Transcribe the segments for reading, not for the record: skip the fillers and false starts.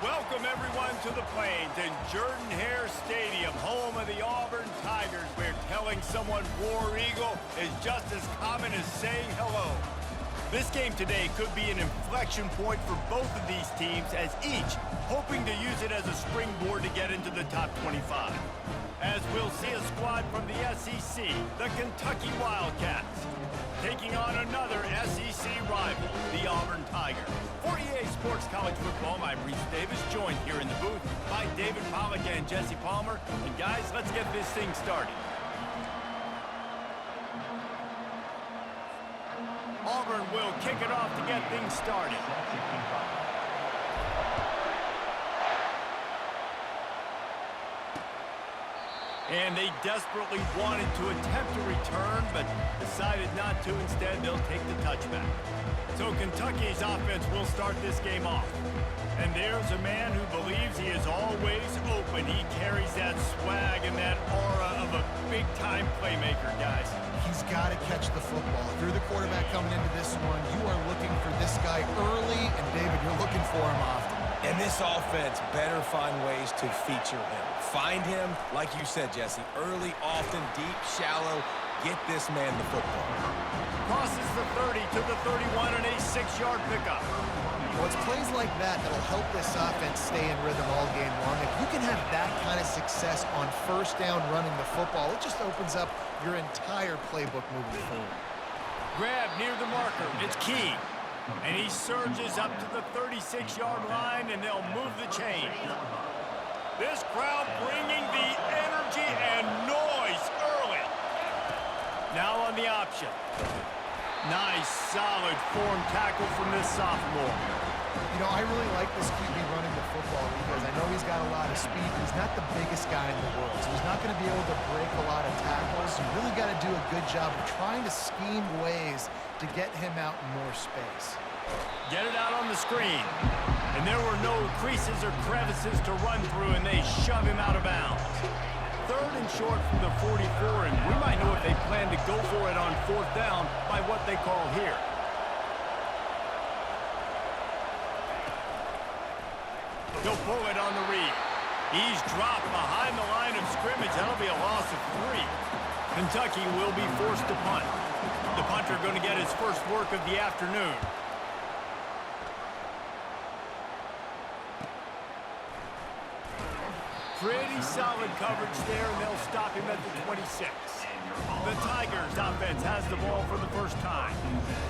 Welcome, everyone, to the Plains in Jordan-Hare Stadium, home of the Auburn Tigers, where telling someone War Eagle is just as common as saying hello. This game today could be an inflection point for both of these teams, as each hoping to use it as a springboard to get into the top 25. As we'll see a squad from the SEC, the Kentucky Wildcats, taking on another SEC rival, the Auburn Tigers. For EA Sports College Football, I'm Reese Davis, joined here in the booth by David Pollack and Jesse Palmer. And guys, let's get this thing started. Auburn will kick it off to get things started. And they desperately wanted to attempt a return, but decided not to. Instead, they'll take the touchback. So Kentucky's offense will start this game off. And there's a man who believes he is always open. He carries that swag and that aura of a big-time playmaker, guys. He's got to catch the football. If you're the quarterback coming into this one, you are looking for this guy early, and David, you're looking for him often. And this offense better find ways to feature him. Find him, like you said, Jesse, early, often, deep, shallow. Get this man the football. Crosses the 30 to the 31 and a 6-yard pickup. Well, it's plays like that that'll help this offense stay in rhythm all game long. If you can have that kind of success on first down running the football, it just opens up your entire playbook moving forward. Grab near the marker. It's key. And he surges up to the 36-yard line, and they'll move the chain. This crowd bringing the energy and noise early. Now on the option. Nice, solid form tackle from this sophomore. You know, I really like this QB running the football because I know he's got a lot of speed, but he's not the biggest guy in the world. So he's not going to be able to break a lot of tackles. You really got to do a good job of trying to scheme ways to get him out in more space. Get it out on the screen. And there were no creases or crevices to run through, and they shove him out of bounds. 3rd and short from the 44, and we might know if they plan to go for it on 4th down by what they call here. He'll pull it on the read. He's dropped behind the line of scrimmage. That'll be a loss of 3. Kentucky will be forced to punt. The punter going to get his first work of the afternoon. Pretty solid coverage there, and they'll stop him at the 26. The Tigers offense has the ball for the first time.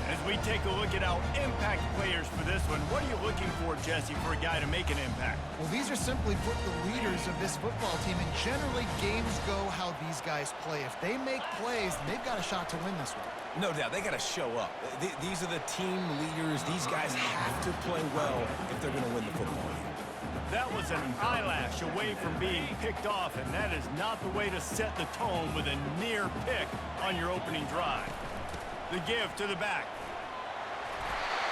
As we take a look at our impact players for this one, what are you looking for, Jesse, for a guy to make an impact? Well, these are simply put the leaders of this football team, and generally games go how these guys play. If they make plays, they've got a shot to win this one. No doubt, they got to show up. These are the team leaders. These guys have to play well if they're going to win the football game. That was an eyelash away from being picked off, and that is not the way to set the tone with a near pick on your opening drive. The give to the back.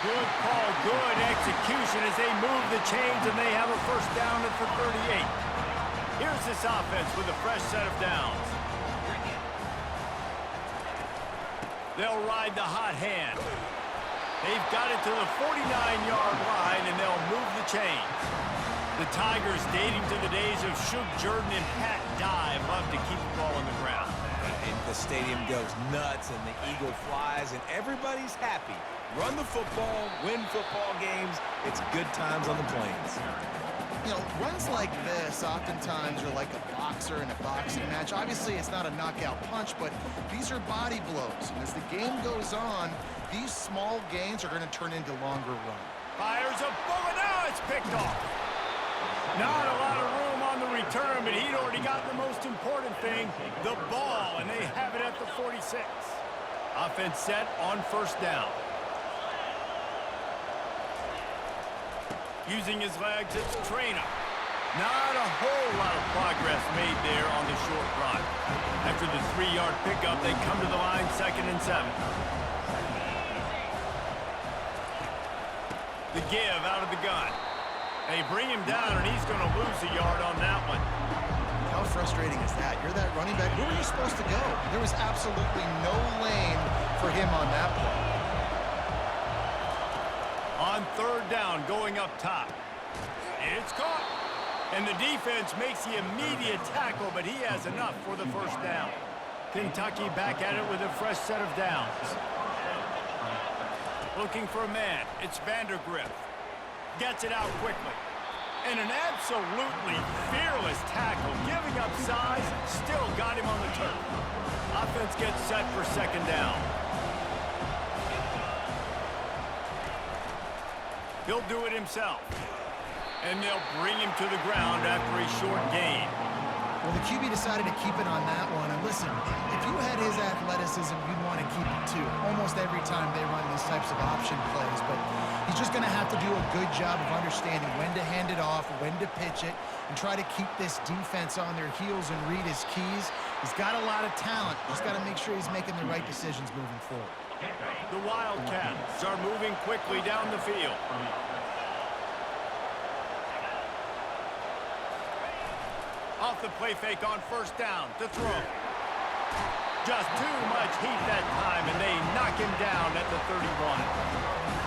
Good call, good execution as they move the chains, and they have a first down at the 38. Here's this offense with a fresh set of downs. They'll ride the hot hand. They've got it to the 49-yard line, and they'll move the chains. The Tigers, dating to the days of Shug Jordan and Pat Dye, love to keep the ball on the ground. And the stadium goes nuts, and the eagle flies, and everybody's happy. Run the football, win football games. It's good times on the Plains. You know, runs like this oftentimes are like a boxer in a boxing match. Obviously, it's not a knockout punch, but these are body blows. And as the game goes on, these small gains are going to turn into longer runs. Fires a bullet. Now it's picked off. Not a lot of room on the return, but he'd already got the most important thing, the ball, and they have it at the 46. Offense set on first down. Using his legs, it's Trainer. Not a whole lot of progress made there on the short run. After the 3-yard pickup, they come to the line 2nd and 7. The give out of the gun. They bring him down, and he's going to lose a yard on that one. How frustrating is that? You're that running back. Where were you supposed to go? There was absolutely no lane for him on that play. On 3rd down, going up top. It's caught. And the defense makes the immediate tackle, but he has enough for the first down. Kentucky back at it with a fresh set of downs. Looking for a man. It's Vandergriff. Gets it out quickly. And an absolutely fearless tackle. Giving up size, still got him on the turf. Offense gets set for second down. He'll do it himself. And they'll bring him to the ground after a short gain. Well, the QB decided to keep it on that one. And listen, if you had his athleticism, you'd want to keep it too. Almost every time they run these types of option plays. But he's just going to have to do a good job of understanding when to hand it off, when to pitch it, and try to keep this defense on their heels and read his keys. He's got a lot of talent. Just got to make sure he's making the right decisions moving forward. The Wildcats are moving quickly down the field. Off the play fake on first down to throw. Just too much heat that time, and they knock him down at the 31.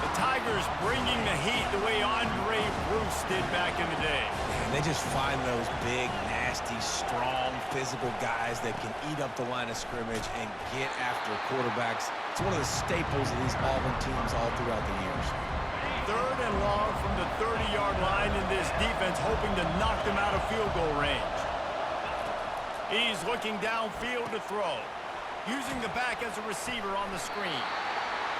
The Tigers bringing the heat the way Andre Bruce did back in the day. And they just find those big, nasty, strong, physical guys that can eat up the line of scrimmage and get after quarterbacks. It's one of the staples of these Auburn teams all throughout the years. Third and long from the 30-yard line in this defense, hoping to knock them out of field goal range. He's looking downfield to throw, using the back as a receiver on the screen.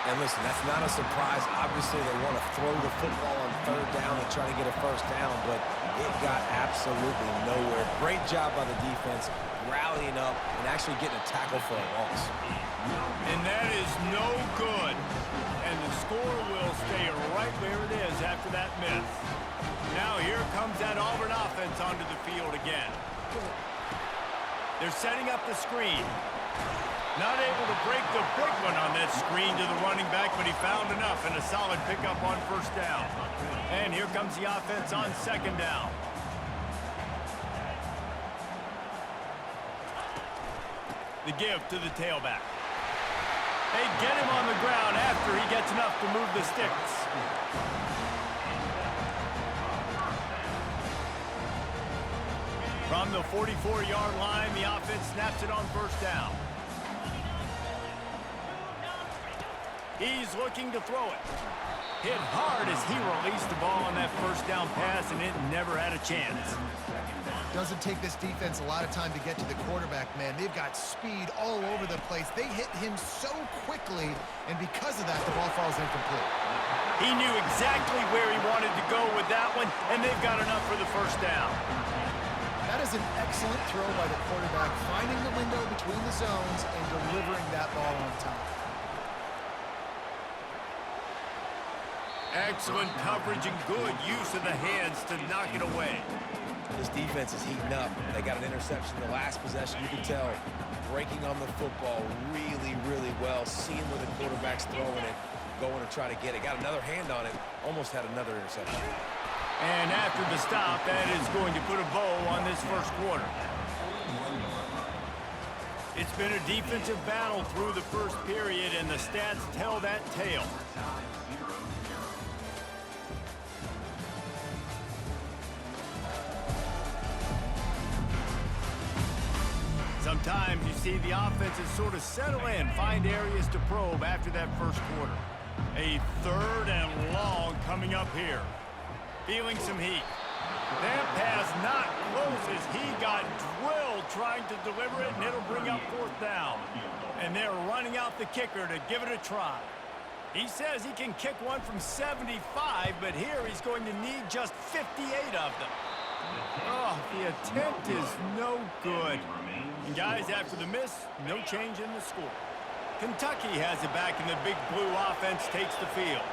And listen, that's not a surprise. Obviously, they want to throw the football on third down and try to get a first down, but it got absolutely nowhere. Great job by the defense, rallying up and actually getting a tackle for a loss. And that is no good. And the score will stay right where it is after that miss. Now here comes that Auburn offense onto the field again. They're setting up the screen. Not able to break the big one on that screen to the running back, but he found enough and a solid pickup on first down. And here comes the offense on second down. The give to the tailback. They get him on the ground after he gets enough to move the sticks. From the 44-yard line, the offense snaps it on first down. He's looking to throw it. Hit hard as he released the ball on that first down pass, and it never had a chance. Doesn't take this defense a lot of time to get to the quarterback, man. They've got speed all over the place. They hit him so quickly, and because of that, the ball falls incomplete. He knew exactly where he wanted to go with that one, and they've got enough for the first down. That is an excellent throw by the quarterback, finding the window between the zones and delivering that ball on time. Excellent coverage and good use of the hands to knock it away. This defense is heating up. They got an interception the last possession. You can tell breaking on the football really, really well, seeing where the quarterback's throwing it, going to try to get it. Got another hand on it, almost had another interception. And after the stop, that is going to put a bow on this first quarter. It's been a defensive battle through the first period, and the stats tell that tale. Sometimes you see the offenses sort of settle in, find areas to probe after that first quarter. A third and long coming up here. Feeling some heat. That pass not close as he got drilled trying to deliver it, and it'll bring up fourth down. And they're running out the kicker to give it a try. He says he can kick one from 75, but here he's going to need just 58 of them. Oh, the attempt is no good. And guys, after the miss, no change in the score. Kentucky has it back, and the big blue offense takes the field.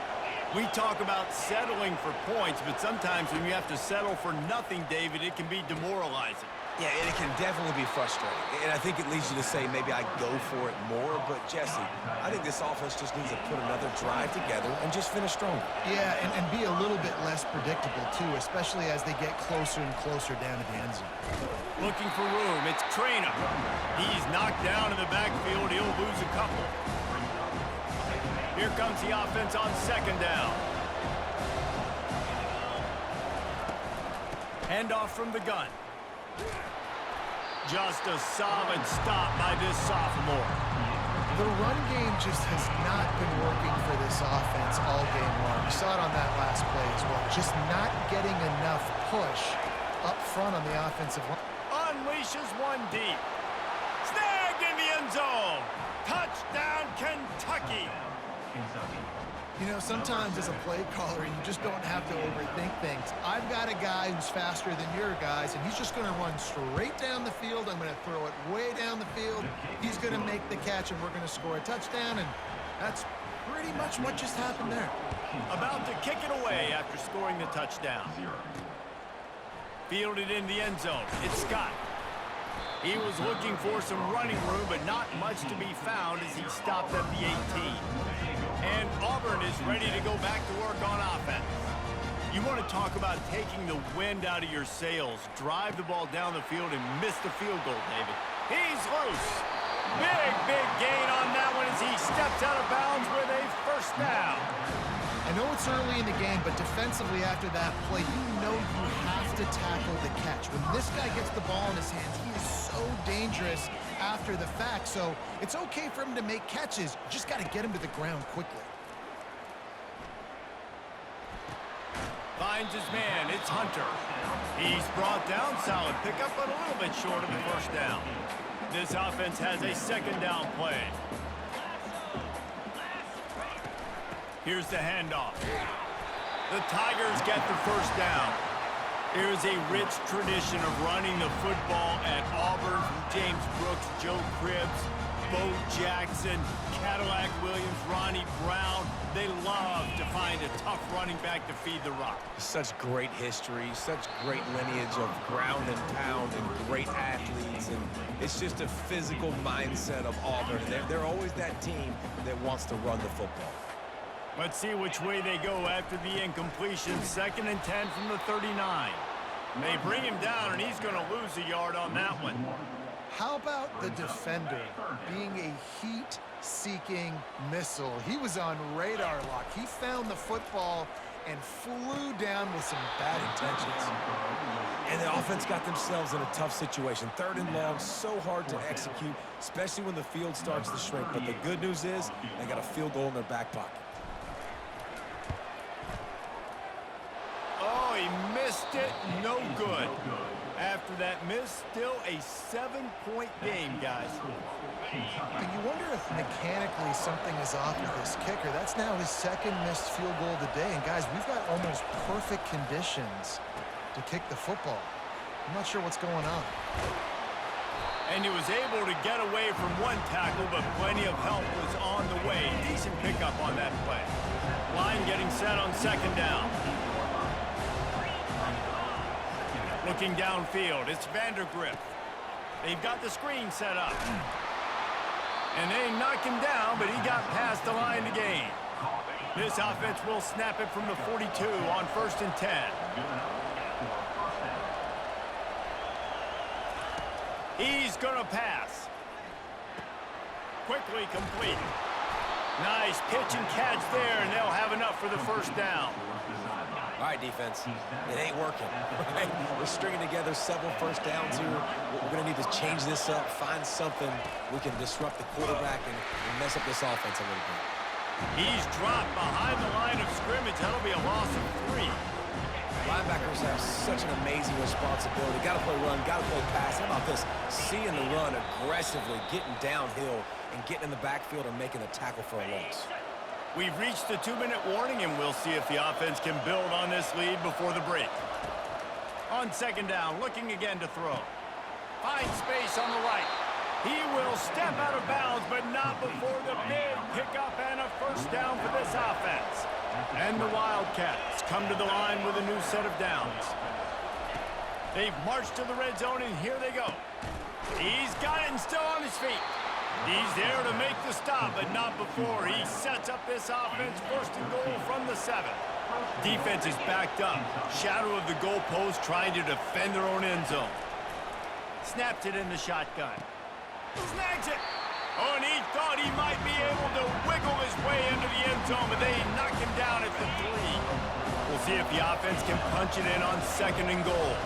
We talk about settling for points, but sometimes when you have to settle for nothing, David, it can be demoralizing. Yeah, and it can definitely be frustrating. And I think it leads you to say maybe I go for it more. But, Jesse, I think this offense just needs to put another drive together and just finish stronger. Yeah, and be a little bit less predictable, too, especially as they get closer and closer down to the end zone. Looking for room. It's Trainer. He's knocked down in the backfield. He'll lose a couple. Here comes the offense on second down. Handoff from the gun. Just a solid stop by this sophomore. The run game just has not been working for this offense all game long. You saw it on that last play as well. Just not getting enough push up front on the offensive line. Unleashes one deep. Snagged in the end zone. Touchdown, Kentucky. You know, sometimes as a play caller, you just don't have to overthink things. I've got a guy who's faster than your guys, and he's just going to run straight down the field. I'm going to throw it way down the field. He's going to make the catch, and we're going to score a touchdown, and that's pretty much what just happened there. About to kick it away after scoring the touchdown. Fielded in the end zone. It's Scott. He was looking for some running room, but not much to be found as he stopped at the 18. And Auburn is ready to go back to work on offense. You want to talk about taking the wind out of your sails. Drive the ball down the field and miss the field goal, David. He's loose. Big gain on that one as he steps out of bounds with a first down. I know it's early in the game, but defensively after that play, you know you have to tackle the catch. When this guy gets the ball in his hands, he is so dangerous after the fact. So it's okay for him to make catches. You just got to get him to the ground quickly. Finds his man. It's Hunter. He's brought down. Solid pickup, but a little bit short of the first down. This offense has a second down play. Here's the handoff. The Tigers get the first down. There is a rich tradition of running the football at Auburn from James Brooks, Joe Cribbs, Bo Jackson, Cadillac Williams, Ronnie Brown. They love to find a tough running back to feed the rock. Such great history, such great lineage of ground and pound and great athletes. And it's just a physical mindset of Auburn. They're always that team that wants to run the football. Let's see which way they go after the incompletion. 2nd and 10 from the 39. They bring him down, and he's going to lose a yard on that one. How about the defender being a heat-seeking missile? He was on radar lock. He found the football and flew down with some bad intentions. And the offense got themselves in a tough situation. 3rd and long, so hard to execute, especially when the field starts to shrink. But the good news is they got a field goal in their back pocket. Oh, he missed it. No good. After that miss, still a 7-point game, guys. And you wonder if mechanically something is off with this kicker. That's now his 2nd missed field goal of the day. And, guys, we've got almost perfect conditions to kick the football. I'm not sure what's going on. And he was able to get away from one tackle, but plenty of help was on the way. Decent pickup on that play. Line getting set on 2nd down. Looking downfield, it's Vandergrift. They've got the screen set up. And they knock him down, but he got past the line to gain. This offense will snap it from the 42 on 1st and 10. He's gonna pass. Quickly complete. Nice pitch and catch there, and they'll have enough for the first down. All right, defense, it ain't working. Right? We're stringing together several first downs here. We're going to need to change this up, find something we can disrupt the quarterback and mess up this offense a little bit. He's dropped behind the line of scrimmage. That'll be a loss of 3. Linebackers have such an amazing responsibility. Got to play run, got to play pass. How about this? Seeing the run aggressively, getting downhill, and getting in the backfield and making a tackle for a loss. We've reached the 2-minute warning, and we'll see if the offense can build on this lead before the break. On 2nd down, looking again to throw. Finds space on the right. He will step out of bounds, but not before the big pickup and a first down for this offense. And the Wildcats come to the line with a new set of downs. They've marched to the red zone, and here they go. He's got it and still on his feet. He's there to make the stop, but not before he sets up this offense 1st and goal from the 7. Defense is backed up. Shadow of the goalpost trying to defend their own end zone. Snaps it in the shotgun. Snags it. Oh, and he thought he might be able to wiggle his way into the end zone, but they knock him down at the 3. We'll see if the offense can punch it in on 2nd and goal.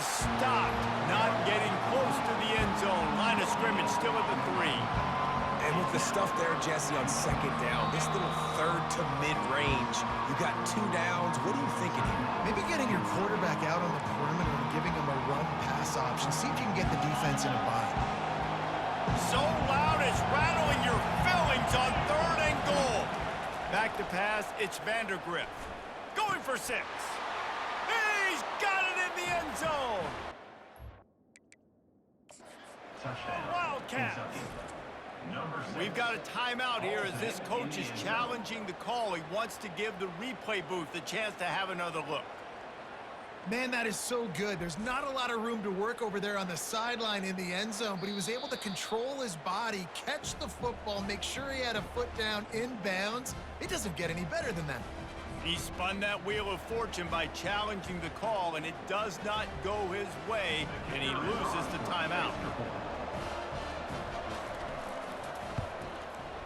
stopped, not getting close to the end zone. Line of scrimmage still at the 3. And with the stuff there, Jesse, on second down, this little third to mid-range, you got 2 downs. What are you thinking here? Maybe getting your quarterback out on the perimeter and giving him a run-pass option. See if you can get the defense in a bind. So loud it's rattling your fillings on 3rd and goal. Back to pass, it's Vandergriff. Going for 6. He's got it in the end zone. Wildcats. We've got a timeout here as this coach is challenging the call. He wants to give the replay booth the chance to have another look. Man, that is so good. There's not a lot of room to work over there on the sideline in the end zone, but he was able to control his body, catch the football, make sure he had a foot down in bounds. It doesn't get any better than that. He spun that wheel of fortune by challenging the call, and it does not go his way, and he loses the timeout.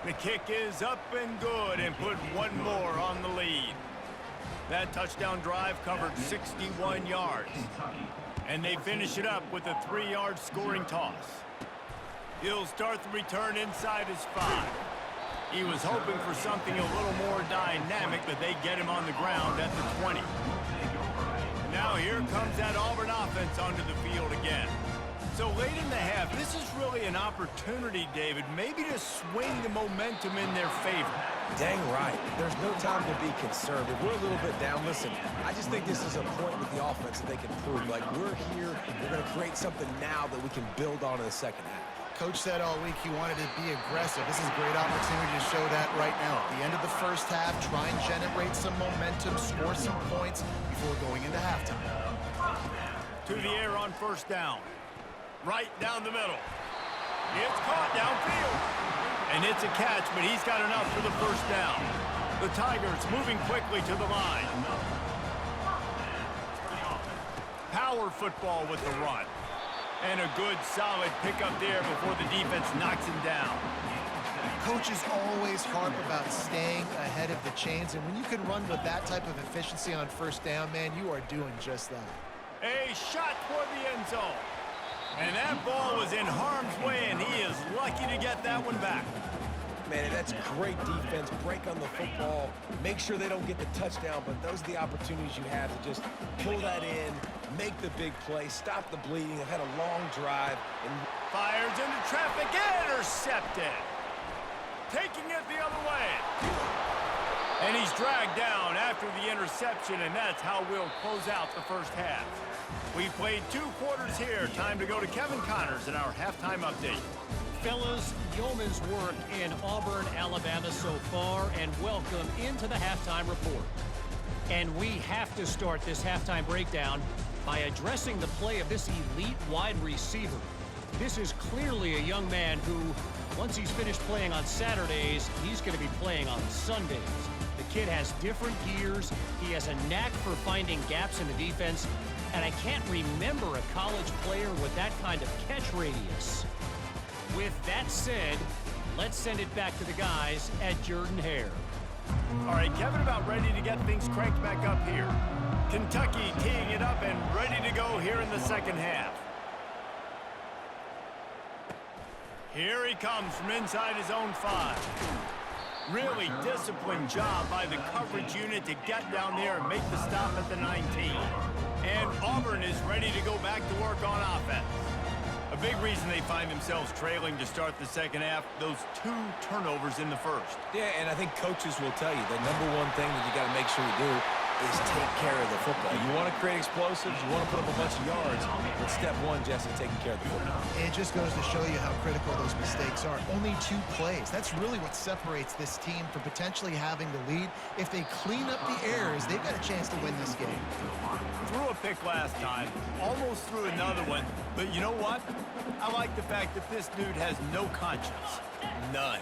The kick is up and good and put one more on the lead. That touchdown drive covered 61 yards. And they finish it up with a 3-yard scoring toss. He'll start the return inside his 5. He was hoping for something a little more dynamic, but they get him on the ground at the 20. Now here comes that Auburn offense onto the field again. So late in the half, this is really an opportunity, David, maybe to swing the momentum in their favor. Dang right. There's no time to be concerned. If we're a little bit down, listen, I just think this is a point with the offense that they can prove. Like, we're here, we're going to create something now that we can build on in the second half. Coach said all week he wanted to be aggressive. This is a great opportunity to show that right now. At the end of the first half, try and generate some momentum, score some points before going into halftime. To the air on 1st down. Right down the middle. It's caught downfield. And it's a catch, but he's got enough for the 1st down. The Tigers moving quickly to the line. Power football with the run. And a good, solid pickup there before the defense knocks him down. Coaches always harp about staying ahead of the chains, and when you can run with that type of efficiency on 1st down, man, you are doing just that. A shot toward the end zone. And that ball was in harm's way, and he is lucky to get that one back. Man, that's great defense. Break on the football. Make sure they don't get the touchdown, but those are the opportunities you have to just pull that in, make the big play, stop the bleeding. They've had a long drive. And fires into traffic, intercepted. Taking it the other way. And he's dragged down after the interception, and that's how we'll close out the 1st half. We've played 2 quarters here. Time to go to Kevin Connors in our halftime update. Fellas, yeoman's work in Auburn, Alabama so far, and welcome into the halftime report. And we have to start this halftime breakdown by addressing the play of this elite wide receiver. This is clearly a young man who, once he's finished playing on Saturdays, he's going to be playing on Sundays. The kid has different gears. He has a knack for finding gaps in the defense. And I can't remember a college player with that kind of catch radius. With that said, let's send it back to the guys at Jordan-Hare. All right, Kevin, about ready to get things cranked back up here. Kentucky teeing it up and ready to go here in the 2nd half. Here he comes from inside his own 5. Really disciplined job by the coverage unit to get down there and make the stop at the 19. And Auburn is ready to go back to work on offense. A big reason they find themselves trailing to start the 2nd half, those 2 turnovers in the 1st. yeah, and I think coaches will tell you the number one thing that you got to make sure you do is take care of the football. You want to create explosives, you want to put up a bunch of yards, but step 1, Jesse, taking care of the football. It just goes to show you how critical those mistakes are. Only 2 plays. That's really what separates this team from potentially having the lead. If they clean up the errors, they've got a chance to win this game. Threw a pick last time, almost threw another one, but you know what? I like the fact that this dude has no conscience. None.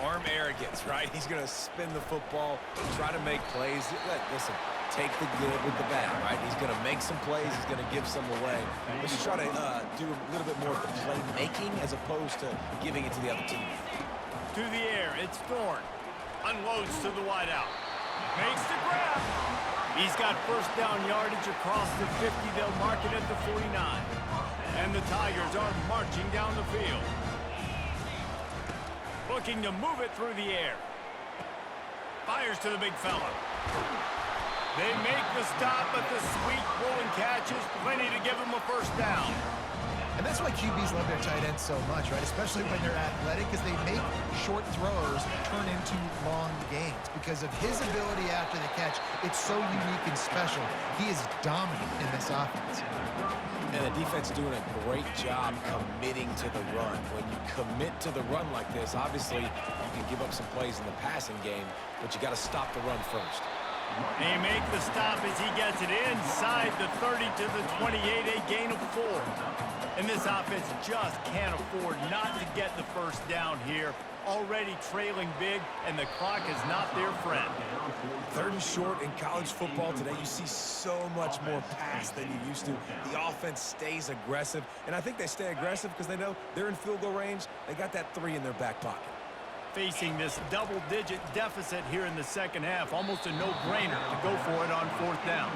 Arm arrogance, right? He's going to spin the football, try to make plays. Listen, take the good with the bad, right? He's going to make some plays. He's going to give some away. Let's try to do a little bit more of the playmaking as opposed to giving it to the other team. To the air, it's Thorne. Unloads to the wideout. Makes the grab. He's got first down yardage across the 50. They'll mark it at the 49. And the Tigers are marching down the field. Looking to move it through the air. Fires to the big fella. They make the stop, but the sweet rolling catch is plenty to give them a first down. And that's why QBs love their tight ends so much, right? Especially when they're athletic, because they make short throws turn into long gains. Because of his ability after the catch, it's so unique and special. He is dominant in this offense. And the defense doing a great job committing to the run. When you commit to the run like this, obviously you can give up some plays in the passing game, but you got to stop the run first. They make the stop as he gets it inside the 30 to the 28, a gain of 4. And this offense just can't afford not to get the first down here. Already trailing big, and the clock is not their friend. 3rd and short in college football today, you see so much more pass than you used to. The offense stays aggressive, and I think they stay aggressive because they know they're in field goal range. They got that 3 in their back pocket. Facing this double-digit deficit here in the second half, almost a no-brainer to go for it on 4th down.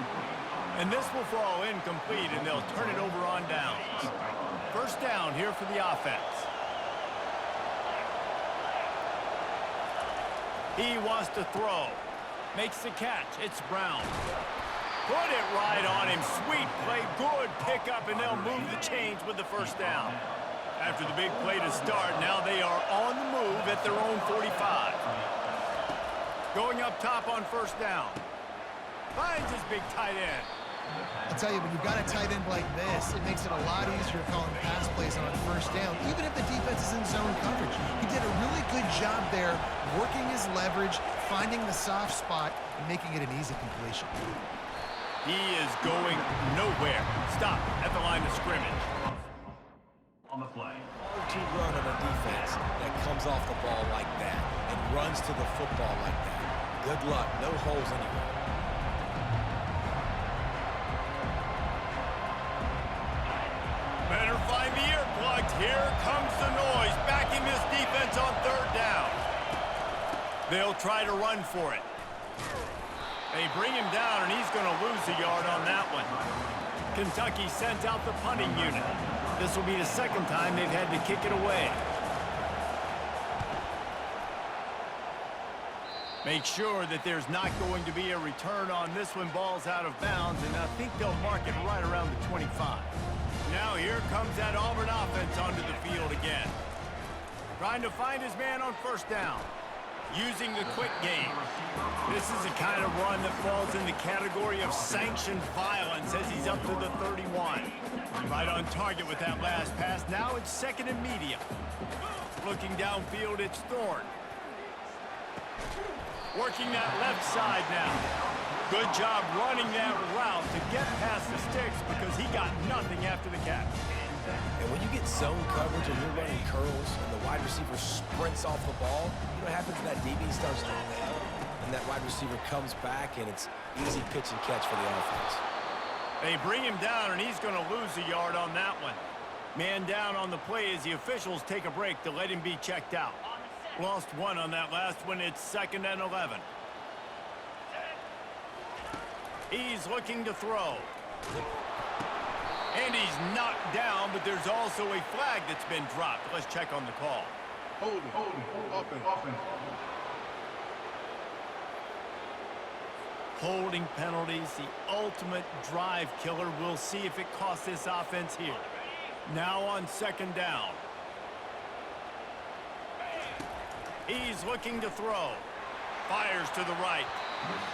And this will fall incomplete, and they'll turn it over on downs. First down here for the offense. He wants to throw. Makes the catch. It's Brown. Put it right on him. Sweet play. Good pickup, and they'll move the chains with the first down. After the big play to start, now they are on the move at their own 45. Going up top on first down. Finds his big tight end. I'll tell you, when you've got a tight end like this, it makes it a lot easier calling pass plays on first down, even if the defense is in zone coverage. He did a really good job there, working his leverage, finding the soft spot, and making it an easy completion. He is going nowhere. Stop at the line of scrimmage. On the play. To run on a defense that comes off the ball like that and runs to the football like that. Good luck. No holes anywhere. Better find the earplugs. Here comes the noise. Backing this defense on 3rd down. They'll try to run for it. They bring him down, and he's going to lose a yard on that one. Kentucky sent out the punting unit. This will be the second time they've had to kick it away. Make sure that there's not going to be a return on this when ball's out of bounds, and I think they'll mark it right around the 25. Now here comes that Auburn offense onto the field again. Trying to find his man on first down. Using the quick game. This is the kind of run that falls in the category of sanctioned violence as he's up to the 31. Right on target with that last pass. Now it's 2nd and medium. Looking downfield, it's Thorne. Working that left side now. Good job running that route to get past the sticks because he got nothing after the catch. And when you get zone coverage and you're running curls and the wide receiver sprints off the ball, you know what happens when that DB starts to fail and that wide receiver comes back and it's easy pitch and catch for the offense. They bring him down, and he's going to lose a yard on that one. Man down on the play as the officials take a break to let him be checked out. Lost 1 on that last one. It's 2nd and 11. He's looking to throw. And he's knocked down, but there's also a flag that's been dropped. Let's check on the call. Holding, offense. Holding penalties, the ultimate drive killer. We'll see if it costs this offense here. Now on 2nd down. He's looking to throw. Fires to the right.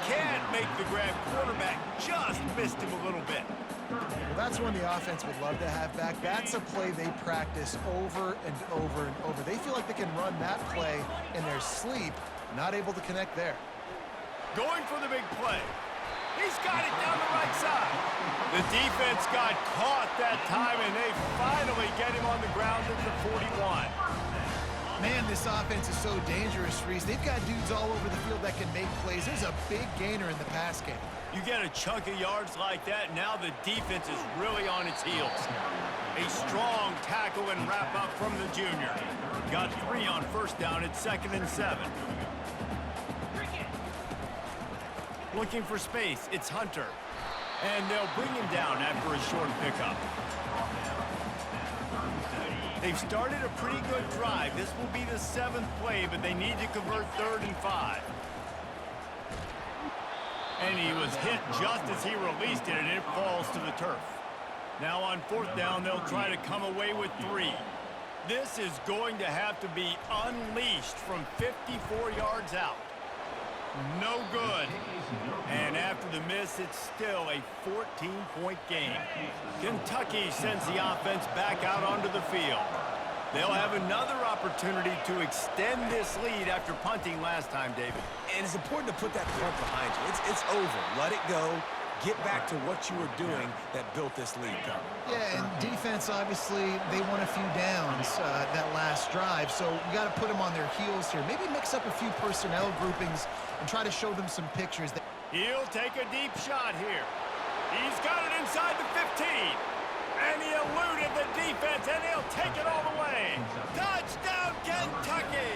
Can't make the grab. Quarterback just missed him a little bit. Well, that's one the offense would love to have back. That's a play they practice over and over and over. They feel like they can run that play in their sleep, not able to connect there. Going for the big play. He's got it down the right side. The defense got caught that time, and they finally get him on the ground at the 41. Man, this offense is so dangerous, Reese. They've got dudes all over the field that can make plays. There's a big gainer in the pass game. You get a chunk of yards like that, now the defense is really on its heels. A strong tackle and wrap up from the junior. Got 3 on 1st down. It's 2nd and 7. He is knocked down, but there's also a flag that's been dropped. Let's check on the call. Holding, offense. Holding, offense. And when you get zone coverage and you're running curls and the wide receiver comes back and it's easy pitch and catch for the offense. Going for the big play. He's got it down the right side. The defense got caught that time, and they finally get him on the ground at the 41. Looking for space, it's Hunter. And they'll bring him down after a short pickup. They've started a pretty good drive. This will be the 7th play, but they need to convert 3rd and 5. And he was hit just as he released it, and it falls to the turf. Now on 4th down, they'll try to come away with 3. This is going to have to be unleashed from 54 yards out. No good. And after the miss, it's still a 14-point game. Kentucky sends the offense back out onto the field. They'll have another opportunity to extend this lead after punting last time, David. And it's important to put that punt behind you. It's over. Let it go. Get back to what you were doing that built this lead, Carl. Yeah, and defense, obviously, they won a few downs that last drive, so you got to put them on their heels here. Maybe mix up a few personnel groupings and try to show them some pictures. He'll take a deep shot here. He's got it inside the 15. And he eluded the defense, and he'll take it all the way. Touchdown, Kentucky!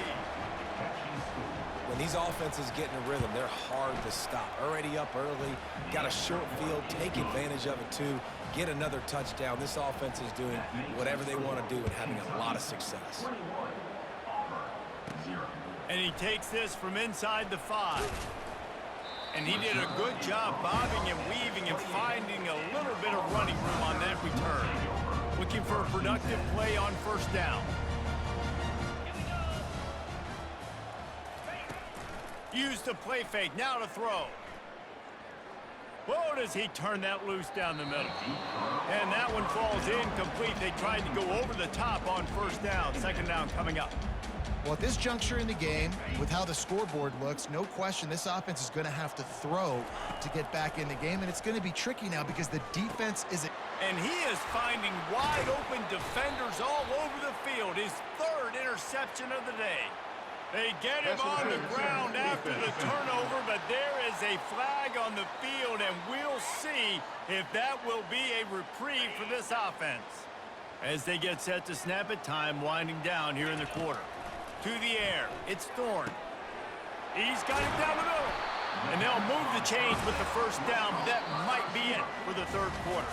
When these offenses get in a rhythm, they're hard to stop. Already up early, got a short field, take advantage of it too, get another touchdown. This offense is doing whatever they want to do and having a lot of success. And he takes this from inside the 5. And he did a good job bobbing and weaving and finding a little bit of running room on that return. Looking for a productive play on 1st down. Use the play fake, now to throw. Whoa, does he turn that loose down the middle. And that one falls incomplete. They tried to go over the top on 1st down. 2nd down coming up. Well, at this juncture in the game, with how the scoreboard looks, no question this offense is going to have to throw to get back in the game, and it's going to be tricky now because the defense isn't. And he is finding wide open defenders all over the field. His 3rd interception of the day. They get him on the ground after the turnover, but there is a flag on the field, and we'll see if that will be a reprieve for this offense. As they get set to snap it, time winding down here in the quarter. To the air, it's Thorne. He's got it down the middle. And they'll move the chains with the 1st down. That might be it for the 3rd quarter.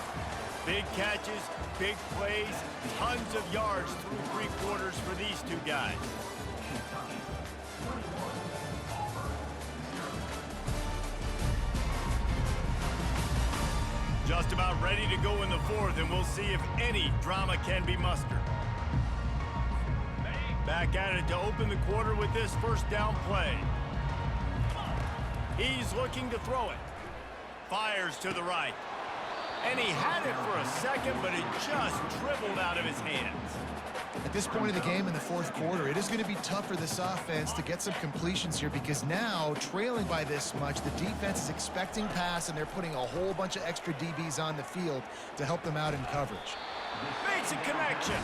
Big catches, big plays, tons of yards through 3 quarters for these two guys. Just about ready to go in the 4th, and we'll see if any drama can be mustered. Back at it to open the quarter with this 1st down play. He's looking to throw it. Fires to the right. And he had it for a second, but it just dribbled out of his hands. At this point of the game in the 4th quarter, it is going to be tough for this offense to get some completions here because now, trailing by this much, the defense is expecting pass, and they're putting a whole bunch of extra DBs on the field to help them out in coverage. Makes a connection.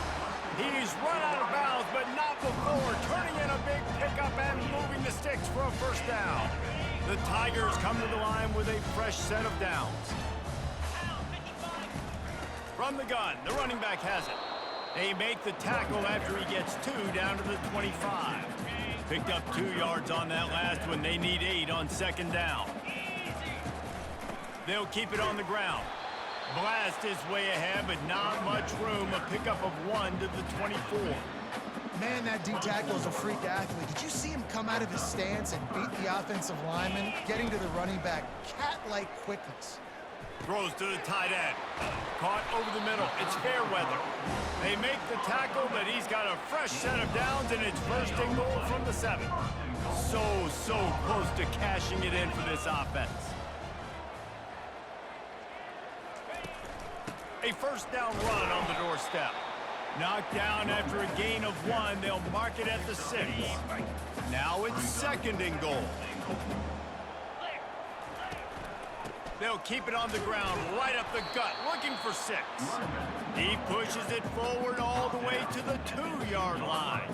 He's run out of bounds, but not before turning in a big pickup and moving the sticks for a 1st down. The Tigers come to the line with a fresh set of downs. From the gun, the running back has it. They make the tackle after he gets 2 down to the 25. Picked up 2 yards on that last one. They need 8 on 2nd down. They'll keep it on the ground. Blast his way ahead, but not much room. A pickup of 1 to the 24. Man, that D tackle is a freak athlete. Did you see him come out of his stance and beat the offensive lineman, getting to the running back? Cat-like quickness. Throws to the tight end. Caught over the middle. It's fair weather. They make the tackle, but he's got a fresh set of downs, and it's 1st and goal from the 7. So close to cashing it in for this offense. A 1st down run on the doorstep. Knocked down after a gain of 1. They'll mark it at the 6. Now it's 2nd and goal. They'll keep it on the ground, right up the gut, looking for 6. He pushes it forward all the way to the 2-yard line.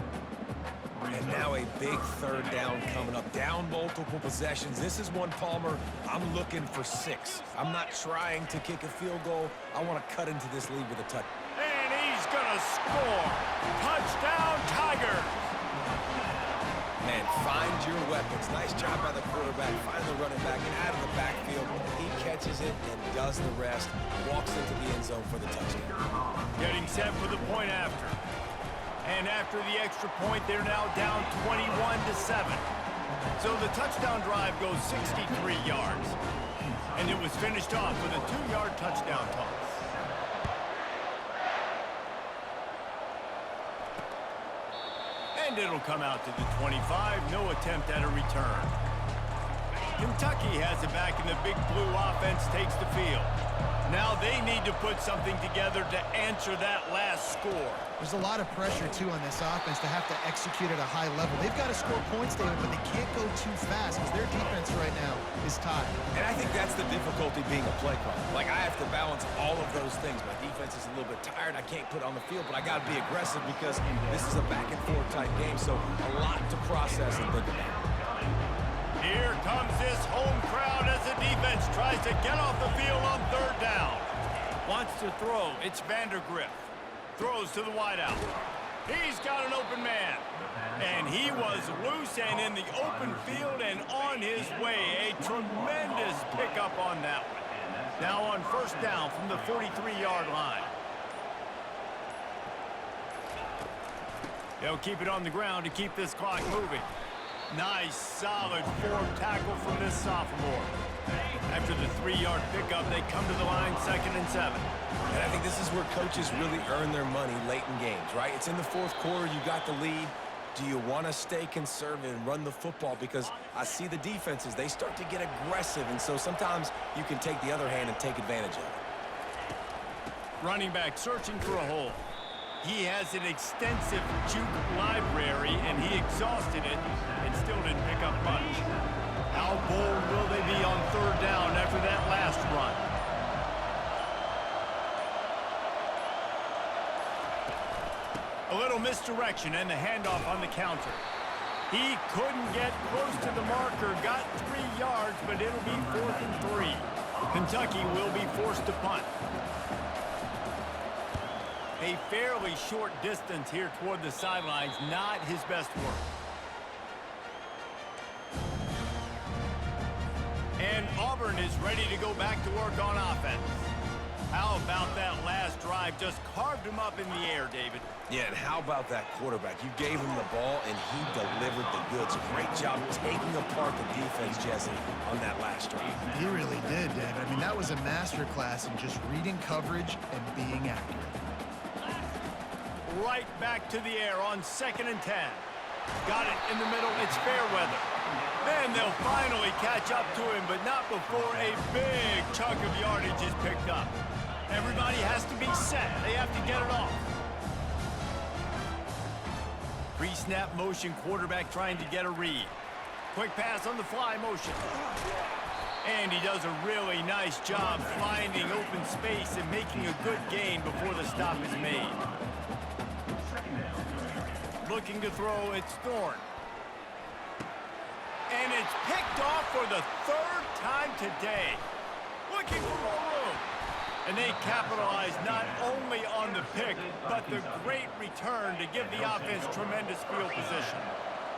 And now a big 3rd down coming up. Down multiple possessions. This is one, Palmer, I'm looking for 6. I'm not trying to kick a field goal. I want to cut into this lead with a touch. And he's going to score. Touchdown, Tigers. Man, Find your weapons. Nice job by the quarterback. Find the running back out of the backfield. He catches it and does the rest. Walks into the end zone for the touchdown. Getting set for the point after. And after the extra point, they're now down 21-7. So the touchdown drive goes 63 yards. And it was finished off with a 2-yard touchdown toss. And it'll come out to the 25. No attempt at a return. Kentucky has it back, and the Big Blue offense takes the field. Now they need to put something together to answer that last score. There's a lot of pressure, too, on this offense to have to execute at a high level. They've got to score points, David, but they can't go too fast because their defense right now is tied. And I think that's the difficulty being a play caller. Like, I have to balance all of those things. My defense is a little bit tired. I can't put on the field, but I got to be aggressive because this is a back-and-forth type game, so a lot to process and think about. Here comes this home crowd as the defense tries to get off the field on 3rd down. Wants to throw. It's Vandergriff. Throws to the wideout. He's got an open man. And he was loose and in the open field and on his way. A tremendous pickup on that one. Now on 1st down from the 43-yard line. They'll keep it on the ground to keep this clock moving. Nice, solid form tackle from this sophomore. After the 3-yard pickup, they come to the line 2nd and 7. And I think this is where coaches really earn their money late in games, right? It's in the 4th quarter. You got the lead. Do you want to stay conservative and run the football? Because I see the defenses, they start to get aggressive, and so sometimes you can take the other hand and take advantage of it. Running back searching for a hole. He has an extensive juke library, and he exhausted it and still didn't pick up much. How bold will they be on 3rd down after that last run? A little misdirection and the handoff on the counter. He couldn't get close to the marker, got 3 yards, but it'll be 4th and 3. Kentucky will be forced to punt. A fairly short distance here toward the sidelines, not his best work. And Auburn is ready to go back to work on offense. How about that last drive? Just carved him up in the air, David. Yeah, and how about that quarterback? You gave him the ball, and he delivered the goods. Great job taking apart the defense, Jesse, on that last drive. He really did, David. I mean, that was a masterclass in just reading coverage and being accurate. Right back to the air on 2nd and 10. Got it in the middle. It's Fairweather. And they'll finally catch up to him, but not before a big chunk of yardage is picked up. Everybody has to be set. They have to get it off. Pre-snap motion, quarterback trying to get a read. Quick pass on the fly motion. And he does a really nice job finding open space and making a good gain before the stop is made. Looking to throw, it's Thorne. And it's picked off for the 3rd time today. Looking for more room. And they capitalize not only on the pick, but the great return to give the offense tremendous field position.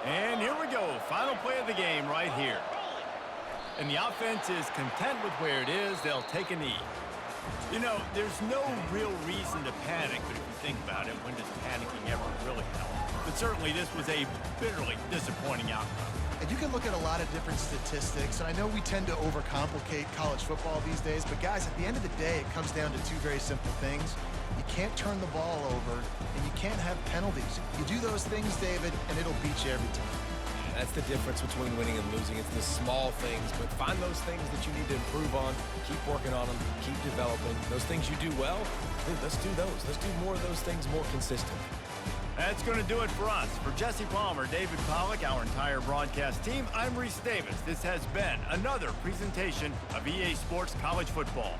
And here we go. Final play of the game right here. And the offense is content with where it is. They'll take a knee. You know, there's no real reason to panic, but if you think about it, when does panicking ever really help? But certainly this was a bitterly disappointing outcome. And you can look at a lot of different statistics, and I know we tend to overcomplicate college football these days, but guys, at the end of the day, it comes down to 2 very simple things. You can't turn the ball over, and you can't have penalties. You do those things, David, and it'll beat you every time. That's the difference between winning and losing. It's the small things, but find those things that you need to improve on. Keep working on them. Keep developing. Those things you do well, dude, let's do those. Let's do more of those things more consistently. That's going to do it for us. For Jesse Palmer, David Pollack, our entire broadcast team, I'm Reese Davis. This has been another presentation of EA Sports College Football.